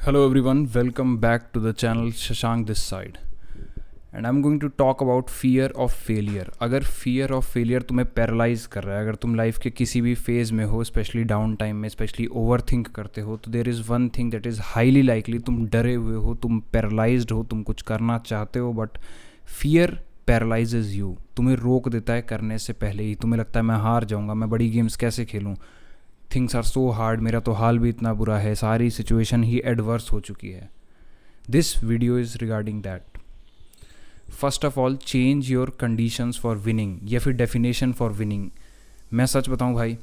Hello everyone, welcome back to the channel Shashank this side and I'm going to talk about fear of failure. अगर fear of failure तुम्हें paralyse कर रहा है, अगर तुम life के किसी भी फेज़ में हो, स्पेशली डाउन टाइम में, स्पेशली ओवर थिंक करते हो, तो there is one thing that is highly likely तुम डरे हुए हो, तुम पैरालाइज्ड हो, तुम कुछ करना चाहते हो बट फियर पैरालाइजेज यू, तुम्हें रोक देता है करने से पहले ही. तुम्हें लगता है मैं हार जाऊँगा, मैं बड़ी गेम्स कैसे खेलूँ, थिंग्स आर सो हार्ड, मेरा तो हाल भी इतना बुरा है, सारी सिचुएशन ही एडवर्स हो चुकी है. This video is regarding that. First of all, change your conditions for winning या फिर डेफिनेशन फॉर विनिंग. मैं सच बताऊं भाई,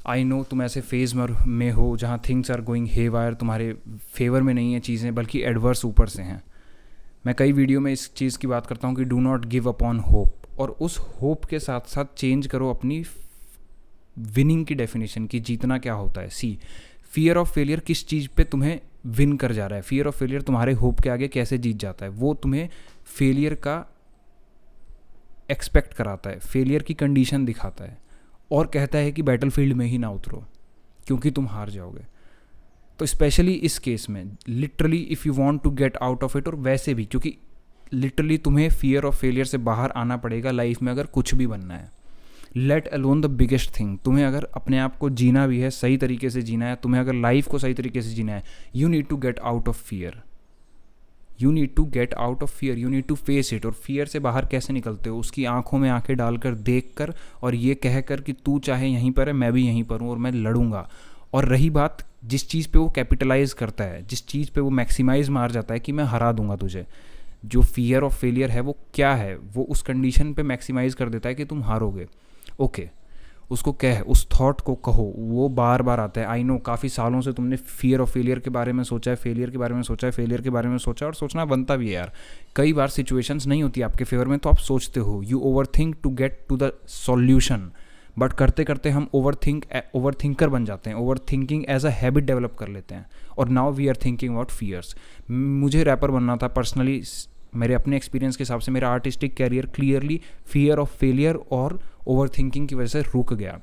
आई नो तुम ऐसे फेज़ में हो जहां things are going haywire, तुम्हारे फेवर में नहीं है चीज़ें बल्कि एडवर्स ऊपर से हैं. मैं कई वीडियो में इस चीज़ की बात करता हूं कि do not give up on hope, और उस होप के साथ साथ चेंज करो अपनी विनिंग की डेफिनेशन की. जीतना क्या होता है. सी, फियर ऑफ फेलियर किस चीज़ पे तुम्हें विन कर जा रहा है. फियर ऑफ फेलियर तुम्हारे होप के आगे कैसे जीत जाता है. वो तुम्हें फेलियर का एक्सपेक्ट कराता है, फेलियर की कंडीशन दिखाता है और कहता है कि बैटलफील्ड में ही ना उतरो क्योंकि तुम हार जाओगे. तो स्पेशली इस केस में literally if you want to get out of it, और वैसे भी क्योंकि लिटरली तुम्हें फियर ऑफ फेलियर से बाहर आना पड़ेगा लाइफ में अगर कुछ भी बनना है. Let alone the biggest thing, तुम्हें अगर अपने आप को जीना भी है, सही तरीके से जीना है, तुम्हें अगर लाइफ को सही तरीके से जीना है, you need to get out of fear. You need to get out of fear, you need to face it. और फियर से बाहर कैसे निकलते हो. उसकी आंखों में आंखें डालकर, देख कर, और ये कह कर कि तू चाहे यहीं पर है, मैं भी यहीं पर हूँ और मैं लड़ूंगा. और रही बात जिस चीज़ पे वो कैपिटलाइज करता है, जिस चीज़ पे वो मैक्सिमाइज मार जाता है कि मैं हरा दूंगा तुझे, जो फियर ऑफ फेलियर है वो क्या है, वो उस कंडीशन पे मैक्सिमाइज कर देता है कि तुम हारोगे. ओके, उसको कह, उस थॉट को कहो. वो बार बार आता है. आई नो काफ़ी सालों से तुमने फियर ऑफ फेलियर के बारे में सोचा है, फेलियर के बारे में सोचा है, फेलियर के बारे में सोचा है, और सोचना बनता भी है यार. कई बार सिचुएशंस नहीं होती आपके फेवर में तो आप सोचते हो. You over think to get to the solution, but करते करते हम ओवर थिंकर बन जाते हैं. Over thinking as a habit develop कर लेते हैं. और now we are thinking about fears. मुझे रैपर बनना था. पर्सनली मेरे अपने एक्सपीरियंस के हिसाब से मेरा artistic career clearly fear of failure और ओवर थिंकिंग की वजह से रुक गया.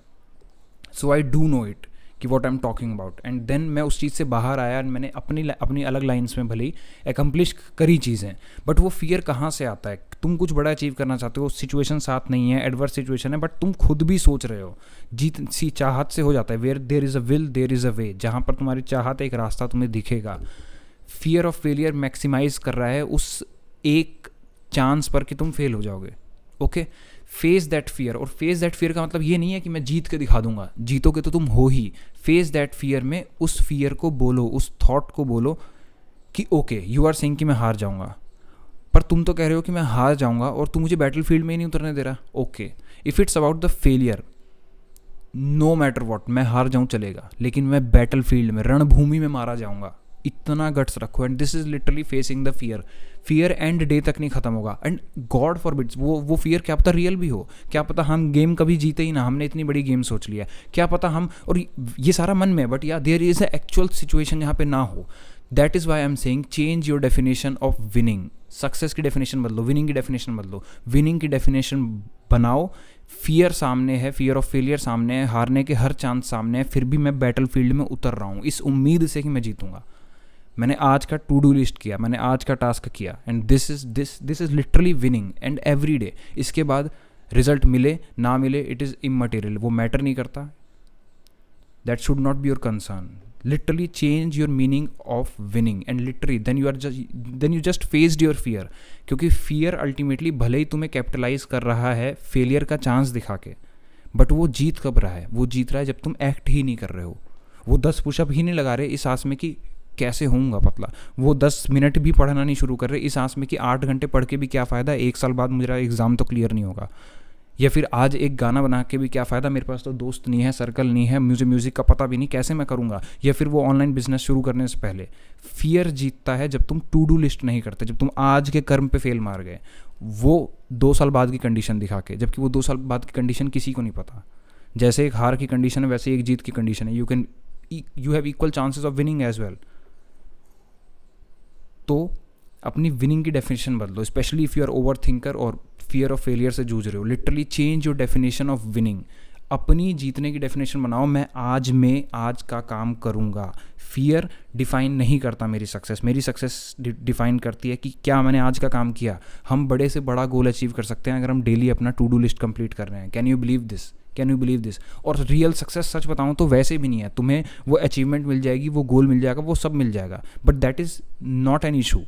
So I do know it कि what I am talking about. And then मैं उस चीज़ से बाहर आया एंड मैंने अपनी अलग लाइन्स में भले ही एक्म्प्लिश करी चीज़ें. बट वो फियर कहाँ से आता है. तुम कुछ बड़ा अचीव करना चाहते हो, सिचुएशन साथ नहीं है, एडवर्स सिचुएशन है, बट तुम खुद भी सोच रहे हो. जीत सी चाहत से हो जाता है. Where there is a will there is a way. जहाँ पर तुम्हारी चाहत है, एक रास्ता तुम्हें दिखेगा. फियर ऑफ फेलियर मैक्सिमाइज कर रहा है उस एक चांस पर कि तुम फेल हो जाओगे. Okay, face that fear. और फेस दैट फियर का मतलब ये नहीं है कि मैं जीत के दिखा दूंगा, जीतोगे तो तुम हो ही. फेस दैट फियर में उस फियर को बोलो, उस थॉट को बोलो कि ओके, यू आर सेइंग कि मैं हार जाऊंगा, पर तुम तो कह रहे हो कि मैं हार जाऊंगा और तू मुझे बैटलफील्ड में ही नहीं उतरने दे रहा. Okay, if it's about the failure, no matter what, मैं हार जाऊं चलेगा, लेकिन मैं बैटलफील्ड में, रणभूमि में मारा जाऊंगा. इतना गट्स रखो. And this is literally facing the fear. Fear and day तक नहीं खत्म होगा. एंड गॉड फॉरबिड्स वो फियर क्या पता रियल भी हो, क्या पता हम गेम कभी जीते ही ना, हमने इतनी बड़ी गेम सोच लिया, क्या पता हम, और ये सारा मन में, बट या there is a actual situation यहाँ पे ना हो. That is why I am saying change your definition of winning. Success की डेफिनेशन बदलो, विनिंग की डेफिनेशन बदलो. विनिंग की डेफिनेशन बनाओ. फियर सामने है, फियर ऑफ फेलियर सामने है, हारने के हर चांस सामने है, फिर भी मैं बैटल फील्ड में उतर रहा हूँ इस उम्मीद से कि मैं जीतूंगा. मैंने आज का टू डू लिस्ट किया, मैंने आज का टास्क किया, and this is literally winning. And every day इसके बाद रिजल्ट मिले ना मिले, इट इज़ इमटेरियल, वो मैटर नहीं करता. That should not be your concern. Literally change your meaning of winning and literally then you just faced your fear. क्योंकि fear ultimately भले ही तुम्हें कैपिटलाइज कर रहा है फेलियर का चांस दिखा के, बट वो जीत कब रहा है. वो जीत रहा है जब तुम एक्ट ही नहीं कर रहे हो. वो 10 पुशअप ही नहीं लगा रहे इस आस में कि कैसे होऊंगा पतला. वो 10 मिनट भी पढ़ना नहीं शुरू कर रहे इस आस में कि 8 घंटे पढ़ के भी क्या फ़ायदा, 1 साल बाद मेरा एग्ज़ाम तो क्लियर नहीं होगा. या फिर आज एक गाना बना के भी क्या फ़ायदा, मेरे पास तो दोस्त नहीं है, सर्कल नहीं है, मुझे म्यूज़िक का पता भी नहीं, कैसे मैं करूँगा. या फिर वो ऑनलाइन बिजनेस शुरू करने से पहले. फियर जीतता है जब तुम टू डू लिस्ट नहीं करते, जब तुम आज के कर्म पे फेल मार गए, वो 2 साल बाद की कंडीशन दिखा के, जबकि वो 2 साल बाद की कंडीशन किसी को नहीं पता. जैसे एक हार की कंडीशन है वैसे एक जीत की कंडीशन है. You have equal chances of winning as well. तो अपनी विनिंग की डेफिनेशन बदलो, specially if you are over thinker और फियर ऑफ फेलियर से जूझ रहे हो. Literally change your definition of winning. अपनी जीतने की डेफिनेशन बनाओ, मैं आज का काम करूँगा। फियर डिफाइन नहीं करता मेरी सक्सेस डिफाइन करती है कि क्या मैंने आज का काम किया। हम बड़े से बड़ा गोल अचीव कर सकते हैं अगर हम डेली अपना टू डू लिस्ट कंप्लीट कर रहे हैं। Can you believe this? और रियल सक्सेस सच बताऊं तो वैसे भी नहीं है, तुम्हें वो अचीवमेंट मिल जाएगी, वो गोल मिल जाएगा, वो सब मिल जाएगा, but that is not an issue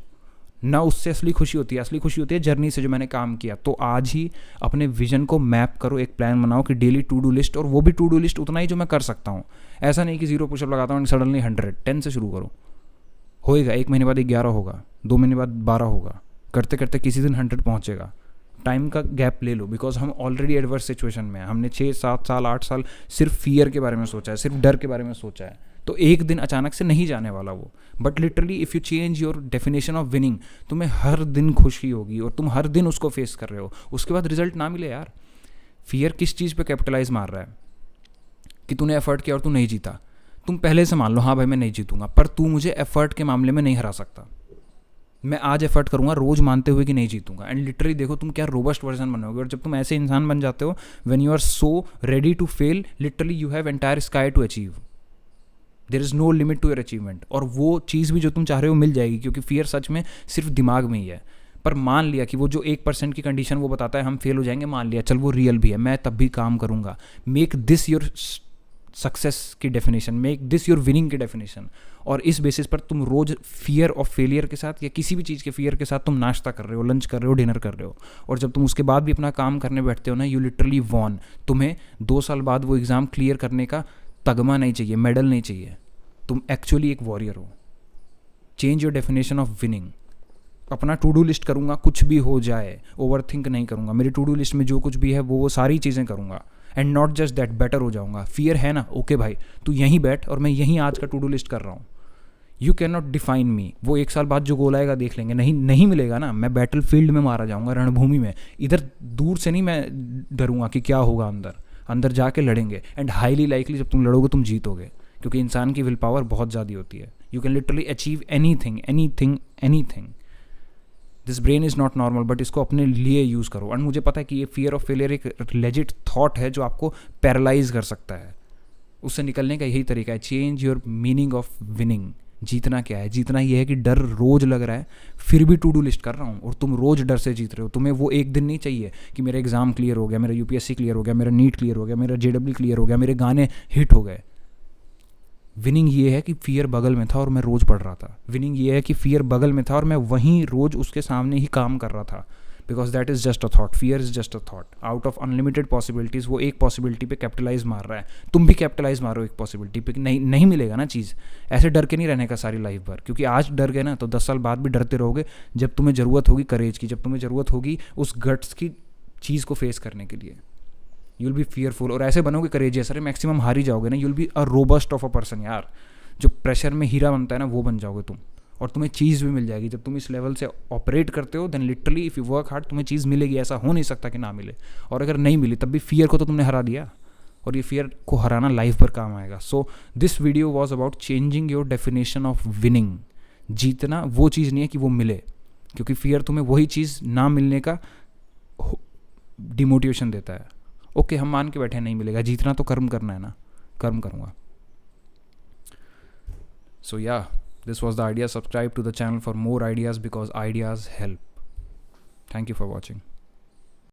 ना। उससे असली खुशी होती है जर्नी से, जो मैंने काम किया। तो आज ही अपने विजन को मैप करो, एक प्लान बनाओ कि डेली टू डू लिस्ट, और वो भी टू डू लिस्ट उतना ही जो मैं कर सकता हूँ। ऐसा नहीं कि 0 पुशअप लगाता हूँ सडनली 100, 10 से शुरू करो, होएगा। 1 महीने बाद 11 होगा, 2 महीने बाद 12 होगा, करते करते किसी दिन 100 पहुँचेगा। टाइम का गैप ले लो, बिकॉज हम ऑलरेडी एडवर्स सिचुएशन में हैं। हमने 6, 7 साल, 8 साल सिर्फ फियर के बारे में सोचा है, सिर्फ डर के बारे में सोचा है। तो एक दिन अचानक से नहीं जाने वाला वो। But literally if you change your definition of winning, तुम्हें हर दिन खुशी होगी और तुम हर दिन उसको फेस कर रहे हो। उसके बाद रिजल्ट ना मिले यार, फियर किस चीज़ पे कैपिटलाइज मार रहा है कि तूने एफर्ट किया और तू नहीं जीता। तुम पहले से मान लो हाँ भाई मैं नहीं जीतूंगा, पर तू मुझे एफर्ट के मामले में नहीं हरा सकता। मैं आज एफर्ट करूंगा रोज मानते हुए कि नहीं जीतूंगा। एंड लिटरली देखो तुम क्या रोबस्ट वर्जन बनोगे। और जब तुम ऐसे इंसान बन जाते हो, when you are so ready to fail, literally you have entire sky to achieve. There is no limit to your achievement. और वो चीज़ भी जो तुम चाह रहे हो मिल जाएगी, क्योंकि फियर सच में सिर्फ दिमाग में ही है। पर मान लिया कि वो जो 1% की कंडीशन वो बताता है हम फेल हो जाएंगे, मान लिया, चल वो रियल भी है, मैं तब भी काम करूंगा। मेक दिस योर सक्सेस की definition, make this your winning की डेफिनेशन। और इस बेसिस पर तुम रोज फियर ऑफ फेलियर के साथ या किसी भी चीज़ के फियर के साथ तुम नाश्ता कर रहे हो, लंच कर रहे हो, डिनर कर रहे हो। और जब तुम उसके बाद भी अपना काम करने बैठते हो ना, यू लिटरली वॉन। तुम्हें 2 साल बाद वो एग्ज़ाम क्लियर करने का तगमा नहीं चाहिए, मेडल नहीं चाहिए। तुम एक्चुअली एक वॉरियर हो। Change your definition of winning. अपना टू डू लिस्ट करूँगा, कुछ भी हो जाए, ओवर थिंक नहीं करूँगा। मेरी टू डू लिस्ट में जो कुछ भी है वो सारी चीज़ें करूँगा। And not just that, better हो जाऊँगा। फियर है ना, ओके भाई तू यहीं बैठ और मैं यहीं आज का टू डू लिस्ट कर रहा हूँ। यू कैन नॉट डिफाइन मी। वो 1 साल बाद जो गोल आएगा देख लेंगे, नहीं मिलेगा ना। मैं बैटल फील्ड में मारा जाऊँगा, रणभूमि में। इधर दूर से नहीं मैं डरूंगा कि क्या होगा, अंदर जाके लड़ेंगे। एंड हाईली लाइकली जब तुम लड़ोगे तुम जीतोगे, क्योंकि इंसान की विल पावर बहुत ज़्यादा होती है। You can literally achieve anything. This brain is not normal, but इसको अपने लिए यूज़ करो। एंड मुझे पता है कि ये फियर ऑफ फेलियर एक लेजिट थॉट है जो आपको पैरालाइज कर सकता है। उससे निकलने का यही तरीका है, change your meaning of winning. जीतना क्या है? जीतना ये है कि डर रोज लग रहा है, फिर भी टू डू लिस्ट कर रहा हूँ, और तुम रोज डर से जीत रहे हो। तुम्हें वो एक दिन नहीं चाहिए कि मेरा एग्जाम क्लियर हो गया, मेरा यूपीएससी क्लियर हो गया, मेरा नीट क्लियर हो गया, मेरा जेडब्ल्यू क्लियर हो गया, मेरे गाने हिट हो गए। विनिंग ये है कि फियर बगल में था और मैं रोज पढ़ रहा था। विनिंग ये है कि फियर बगल में था और मैं वहीं रोज उसके सामने ही काम कर रहा था। Because that is just a thought, fear is just a thought. Out of unlimited possibilities वो एक पॉसिबिलिटी पे कैपिटलाइज मार रहा है। तुम भी कैपिटलाइज मारो एक पॉसिबिलिटी पे कि नहीं मिलेगा ना चीज़। ऐसे डर के नहीं रहने का सारी लाइफ भर, क्योंकि आज डर गए ना तो 10 साल बाद भी डरते रहोगे। जब तुम्हें ज़रूरत होगी करेज की, जब तुम्हें ज़रूरत होगी उस गट्स की चीज़ को फेस करने के लिए, यूल बी फियरफुल। और ऐसे बनोगे करेजियस, अरे मैक्सिमम हार ही जाओगे ना। You'll be a robust of a person यार। जो प्रेशर में हीरा बनता है ना, वो बन जाओगे तुम। और तुम्हें चीज़ भी मिल जाएगी जब तुम इस लेवल से ऑपरेट करते हो। Then literally if you work hard तुम्हें चीज़ मिलेगी। ऐसा हो नहीं सकता कि ना मिले। और अगर नहीं मिली तब भी फियर को तो तुमने हरा दिया, और ये फियर को हराना लाइफ भर काम आएगा। So this video was about changing your definition of winning. जीतना वो चीज़ नहीं है कि वो मिले, क्योंकि फियर तुम्हें वही चीज़ ना मिलने का डिमोटिवेशन देता है। ओके हम मान के बैठे नहीं मिलेगा, जीतना तो कर्म करना है ना, कर्म करूँगा। So yeah, this was the idea. Subscribe to the channel for more ideas, because ideas help. Thank you for watching.